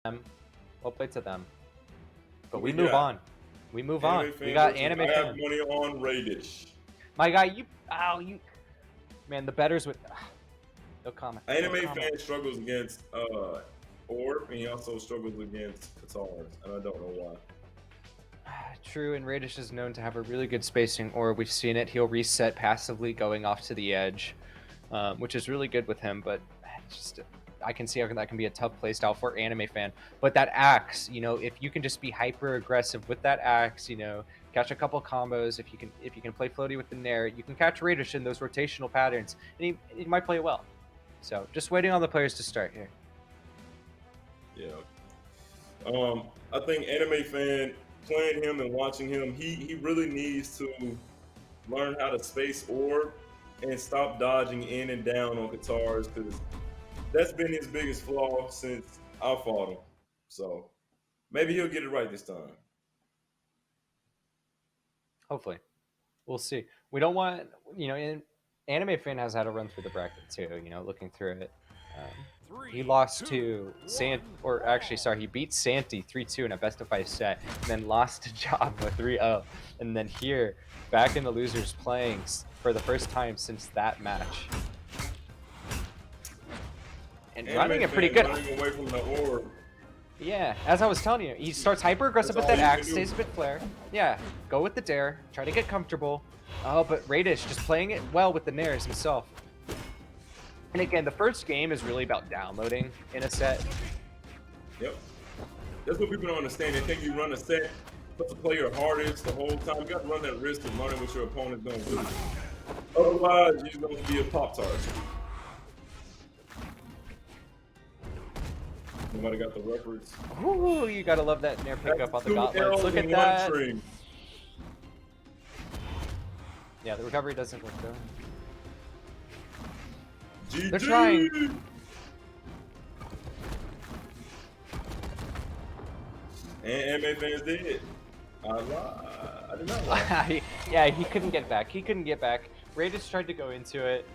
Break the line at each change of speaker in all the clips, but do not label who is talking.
Well played to them. But we
We
move
got
on. We move
Anime
on. We
fan
got
versus.
anime
I have
fan.
money on Raydish.
My guy, you. Man, the betters would. No comment. No
Anime
comment.
fan struggles against Orb, and he also struggles against Katars, and I don't know why.
True, and Raydish is known to have a really good spacing, or we've seen it. He'll reset passively going off to the edge, which is really good with him, but just I can see how that can be a tough playstyle for anime fan. But that axe, if you can just be hyper aggressive with that axe, catch a couple combos. If you can play floaty with the nair, you can catch Raydish in those rotational patterns, and he might play well. So just waiting on the players to start here.
Yeah. I think anime fan playing him and watching him, he really needs to learn how to space orb and stop dodging in and down on guitars because that's been his biggest flaw since I fought him. So maybe he'll get it right this time.
Hopefully, we'll see. We don't want anime fan has had to run through the bracket too. Looking through it. He lost to he beat Santi 3-2 in a best of 5 set, and then lost to Java 3-0, and then here back in the losers playing for the first time since that match. And running it pretty good.
Running away from the orb.
Yeah, as I was telling you, he starts hyper aggressive with that axe, stays a bit flare. Yeah, go with the dare, try to get comfortable. Oh, but Raydish just playing it well with the nairs himself. And again, the first game is really about downloading in a set.
Yep. That's what people don't understand. They think you run a set, but to play your hardest the whole time. You got to run that risk of running what your opponent's going to do. Otherwise, you're going to be a Pop-Tart. Nobody got the records.
Ooh, you gotta love that nair pickup on the gauntlets. Look at that.
Stream.
Yeah, the recovery doesn't work though.
GG.
They're trying.
And anime fans did. I did not lie.
Yeah, he couldn't get back. Raydish tried to go into it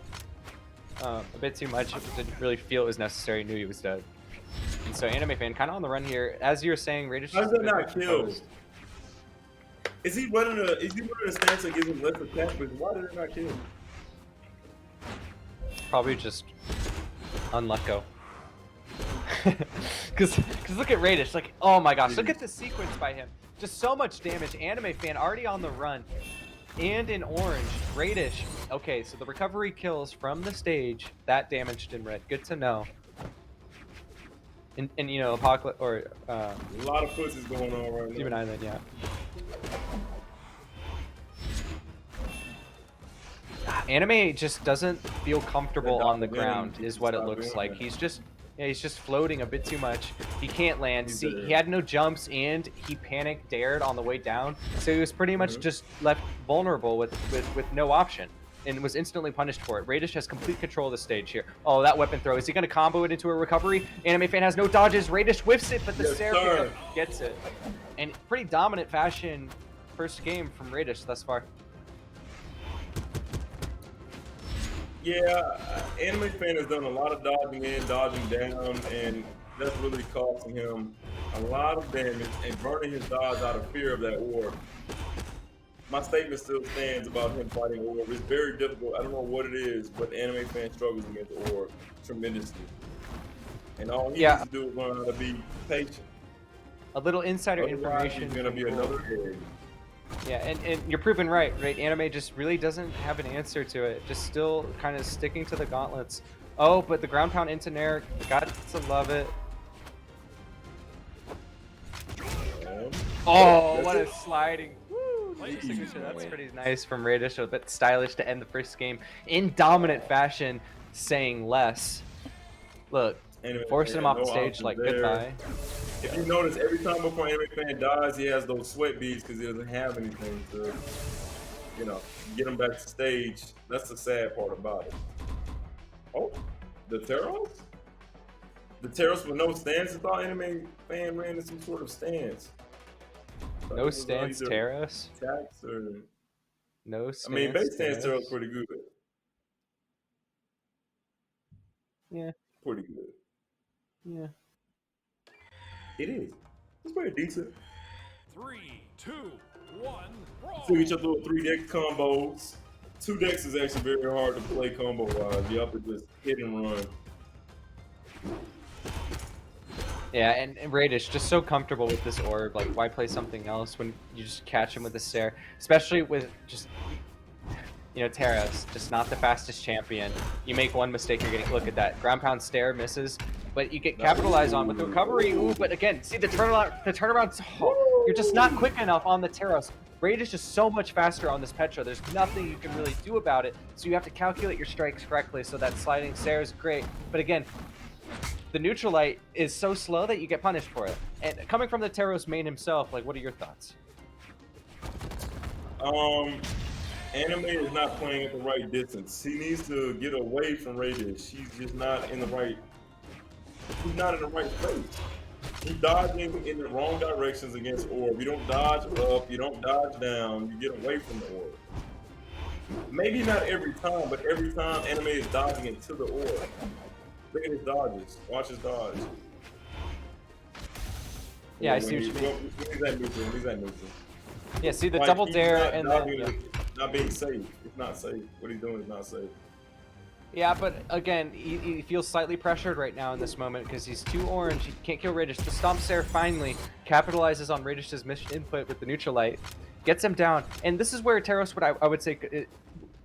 a bit too much. Didn't really feel it was necessary. Knew he was dead. And so anime fan kind of on the run here. As you were saying, Raydish.
How's that not killed? Is he running a stance that gives him less attack? But why did it not kill?
Probably just unlucko. Because look at Raydish. Like, oh my gosh, look at the sequence by him. Just so much damage. Anime fan already on the run. And in orange, Raydish. Okay, so the recovery kills from the stage. That damaged in red. Good to know. And Apocalypse or
a lot of pussies going on right now.
Demon Island, yeah. Anime just doesn't feel comfortable on the ground, is what it looks like. He's just floating a bit too much. He can't land. See, he had no jumps and he panic dared on the way down, so he was pretty much just left vulnerable with no option. And was instantly punished for it. Raydish has complete control of the stage here. Oh, that weapon throw. Is he going to combo it into a recovery? Anime fan has no dodges. Raydish whiffs it, but the Sarah gets it. And pretty dominant fashion first game from Raydish thus far.
Yeah, anime fan has done a lot of dodging in, dodging down, and that's really costing him a lot of damage and burning his dodge out of fear of that orb. My statement still stands about him fighting orb. It's very difficult. I don't know what it is, but anime fan struggles against the orb tremendously. And all he needs to do is learn how to be patient.
A little insider information.
He's gonna be another egg.
Yeah, and you're proven right? Anime just really doesn't have an answer to it. Just still kind of sticking to the gauntlets. Oh, but the ground pound into nair, got to love it. Oh, what a sliding. Signature. That's pretty nice from Raydish, a bit stylish to end the first game in dominant fashion, saying less. Look, forcing him off the stage like goodbye.
If you notice, every time before anime fan dies, he has those sweat beads because he doesn't have anything to, get him back to stage. That's the sad part about it. Oh, the Teros? The Teros with no stance? I thought anime fan ran in some sort of stance.
No stance Teros?
Attacks or...
No stance.
I mean, base stance Teros pretty good.
Yeah.
Pretty good.
Yeah.
It is. It's pretty decent.
3, 2, 1, brawl.
So each other little 3-deck combos. 2 decks is actually very hard to play combo wise. You have to just hit and run.
Yeah, and Raydish just so comfortable with this orb. Like, why play something else when you just catch him with a stare? Especially with just, you know, Teros, just not the fastest champion. You make one mistake, you're getting, look at that. Ground pound stare misses, but you get capitalized on with the recovery. Ooh, but again, see the turnaround, oh, you're just not quick enough on the Teros. Raydish is so much faster on this Petra. There's nothing you can really do about it. So you have to calculate your strikes correctly. So that sliding stare is great. But again, the neutral light is so slow that you get punished for it. And coming from the Teros main himself, like, what are your thoughts?
Anime is not playing at the right distance. He needs to get away from Raydish. He's just not in the right. He's not in the right place. He's dodging in the wrong directions against orb. You don't dodge up. You don't dodge down. You get away from the orb. Maybe not every time, but every time Anime is dodging into the orb. Look at his dodges. Watch his dodge.
Yeah, I see what you mean.
He's at neutral. He's at neutral.
Yeah, see the
Like,
double
he's
dare
not
and
dodging,
then,
not being safe. It's not safe. What he's doing is not safe.
yeah, but again, he feels slightly pressured right now in this moment because he's too orange. He can't kill Raydish. The Stomp Stare finally capitalizes on Raydish's mission input with the neutral light, gets him down, and this is where Teros I would say it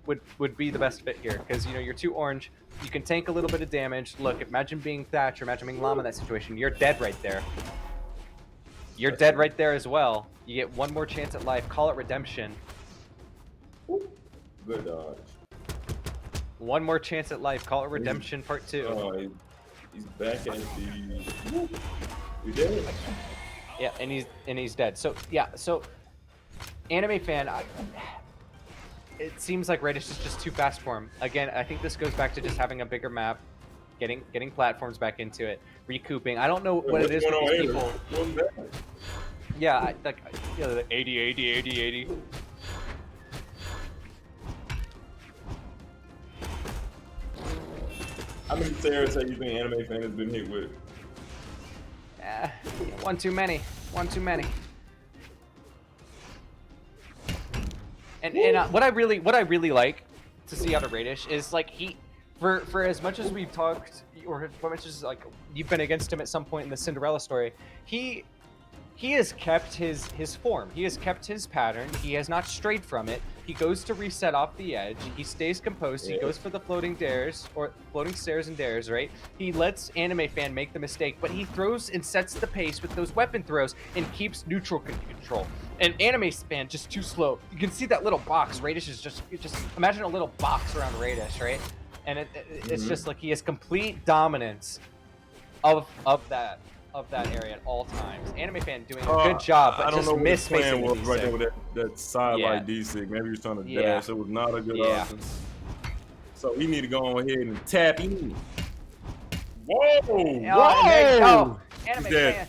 would be the best fit here because, you know, you're too orange. You can tank a little bit of damage. Look, imagine being Thatch or imagine being Llama in that situation. You're dead right there. You're dead right there as well. You get one more chance at life. Call it redemption.
Good dodge.
One more chance at life. Call it redemption part 2.
Oh, he's back at the. You dead?
Yeah, and he's dead. So yeah, so anime fan, it seems like Raydish is just too fast for him. Again, I think this goes back to just having a bigger map, getting platforms back into it, recouping. I don't know what it is with these people. Yeah, like, you know, the 80, 80, 80, 80.
How many Teros have you think Anime Fan has been hit with?
One too many. One too many. And what I really like to see out of Raydish is, like, for as much as we've talked, or as much as, like, you've been against him at some point in the Cinderella story, he has kept his form. He has kept his pattern. He has not strayed from it. He goes to reset off the edge. He stays composed. He goes for the floating dares, or floating stairs and dares, right? He lets Anime Fan make the mistake, but he throws and sets the pace with those weapon throws and keeps neutral control. And Anime Fan just too slow. You can see that little box. Raydish is just imagine a little box around Raydish, right? And it's just like he has complete dominance of that area at all times. Anime Fan doing a good job, but just misspacing
was right there with that side like nSig. Maybe he was trying to dash. It was not a good option. So we need to go on ahead and tap in. Whoa!
Whoa! Anime Fan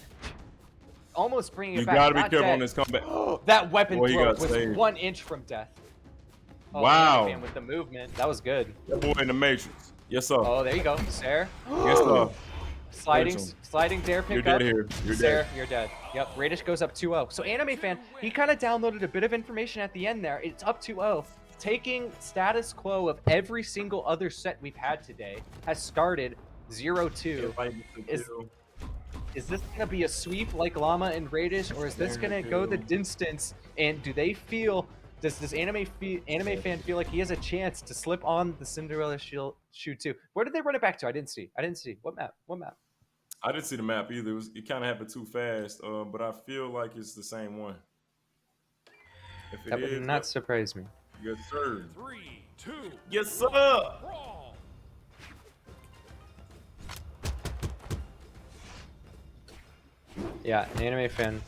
almost bringing it back.
You gotta be careful on this comeback.
That weapon throw was
saved.
1 inch from death. Oh,
wow!
Anime Fan with the movement, that was good.
That boy in the Matrix. Yes sir.
Oh, there you go, Sarah.
Yes sir.
Sliding dare pick
You're
up.
Dead here. You're
Sarah,
dead.
you're dead. Yep, Raydish goes up 2-0. So Anime Fan, he kind of downloaded a bit of information at the end there. It's up 2-0. Taking status quo of every single other set we've had today has started 0-2. Is this gonna be a sweep like Llama and Raydish, or is this gonna go the distance? And do they feel? Does Anime Fan feel like he has a chance to slip on the Cinderella shoe too? Where did they run it back to? I didn't see. What map?
I didn't see the map either. It kind of happened too fast, but I feel like it's the same one. If
That would not surprise me.
Yes, sir.
3, 2,
Yes, sir.
brawl.
Yeah, Anime Fan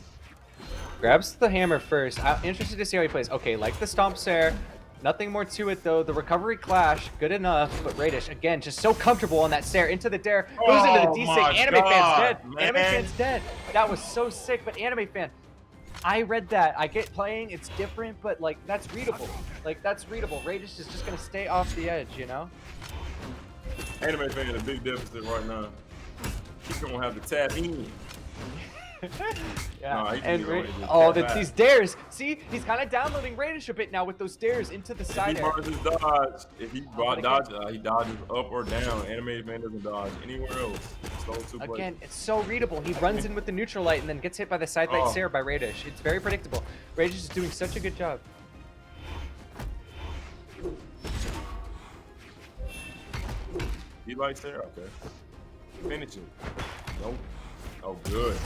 grabs the hammer first. I'm interested to see how he plays. Okay, like the Stomp Stare. Nothing more to it, though. The recovery clash, good enough. But Raydish, again, just so comfortable on that stare. Into the dare. Goes into the D-Sig. Anime Fan's dead.
Man.
Anime Fan's dead. That was so sick. But Anime Fan, I read that. I get playing. It's different, but, like, that's readable. Raydish is just going to stay off the edge, you know?
Anime Fan in a big deficit right now. He's going to have to tap in.
Yeah,
Nah, he
and
can really just
oh,
step back.
these dares. See, he's kind of downloading Raydish a bit now with those dares into the
If he
side air.
burns his dodge, if he
but
dodges, he dodges up or down. Animated man doesn't dodge anywhere else. So two places.
Again, it's so readable. He runs in with the neutral light and then gets hit by the side light
Oh.
stare by Raydish. It's very predictable. Raydish is doing such a good job.
He likes there. Okay. Finish it. Nope. Oh, good.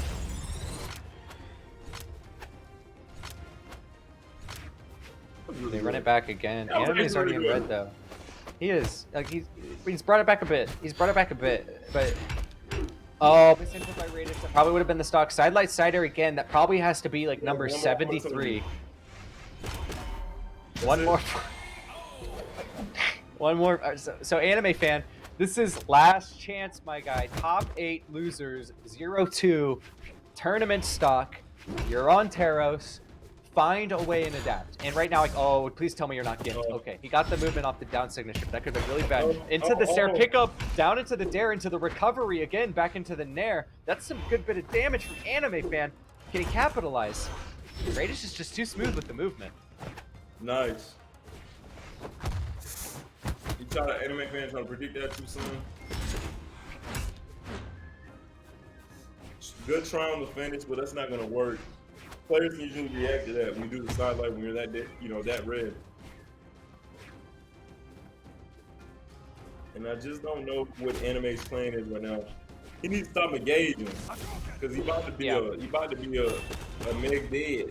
They run it back again.
That was
Anime's already in
really
red
good.
though. He is. Like he's brought it back a bit. He's brought it back a bit, but oh, misinput by Raydish. That probably would have been the stock. Side light side air again. That probably has to be like number
one more
73. One more. One more. So anime fan, this is last chance, my guy. Top 8 losers, 0-2, tournament stock. You're on Teros. Find a way and adapt. And right now, like, oh, please tell me you're not gimped. Okay, he got the movement off the down signature. That could have been really bad. Into the Sarah pickup, down into the dare, into the recovery again, back into the nair. That's some good bit of damage from anime fan. Can he capitalize? Raydish is just too smooth with the movement.
Nice. You try to anime fan trying to predict that too soon. Good try on the finish, but that's not gonna work. Players can usually react to that when you do the side light when you're that that red. And I just don't know what anime's plan is right now. He needs to stop engaging because he about to be a Meg dead.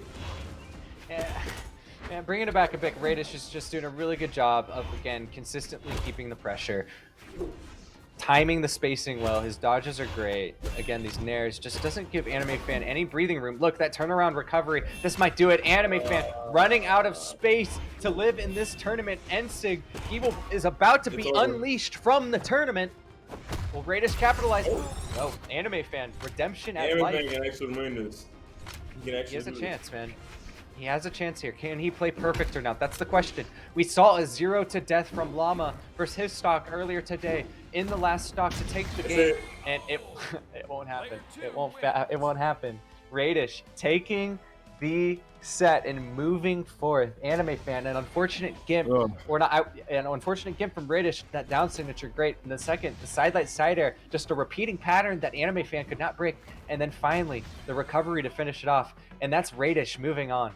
And bringing it back a bit, Raydish is just doing a really good job of, again, consistently keeping the pressure. Timing the spacing well. His dodges are great. Again, these nairs just doesn't give anime fan any breathing room. Look, that turnaround recovery. This might do it. Anime fan running out of space to live in this tournament. nSig, is about to be unleashed from the tournament. Will Raydish capitalize? Oh, anime fan. Redemption at
Anime
life.
fan can actually win this. He
He has a chance, man. He has a chance here. Can he play perfect or not? That's the question. We saw a 0 to death from Llama versus his stock earlier today in the last stock to take the game, and it won't happen. It won't happen. Raydish taking the set and moving forth. Anime fan, an unfortunate gimp or not? An unfortunate gimp from Raydish. That down signature, great. And the second, the side light side air, just a repeating pattern that anime fan could not break. And then finally, the recovery to finish it off. And that's Raydish moving on.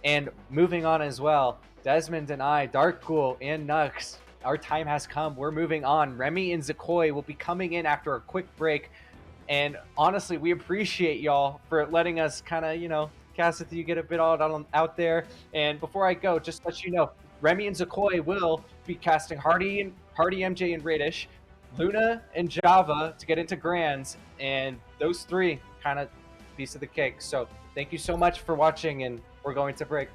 And moving on as well, Desmond and I, Darkpool and Nux, our time has come. We're moving on. Remy and Zakoi will be coming in after a quick break. And honestly, we appreciate y'all for letting us kind of, cast with you, get a bit out there. And before I go, just to let you know, Remy and Zakoi will be casting Hardy, MJ, and Raydish, Luna and Java to get into Grands, and those three kind of piece of the cake. So thank you so much for watching, and we're going to break.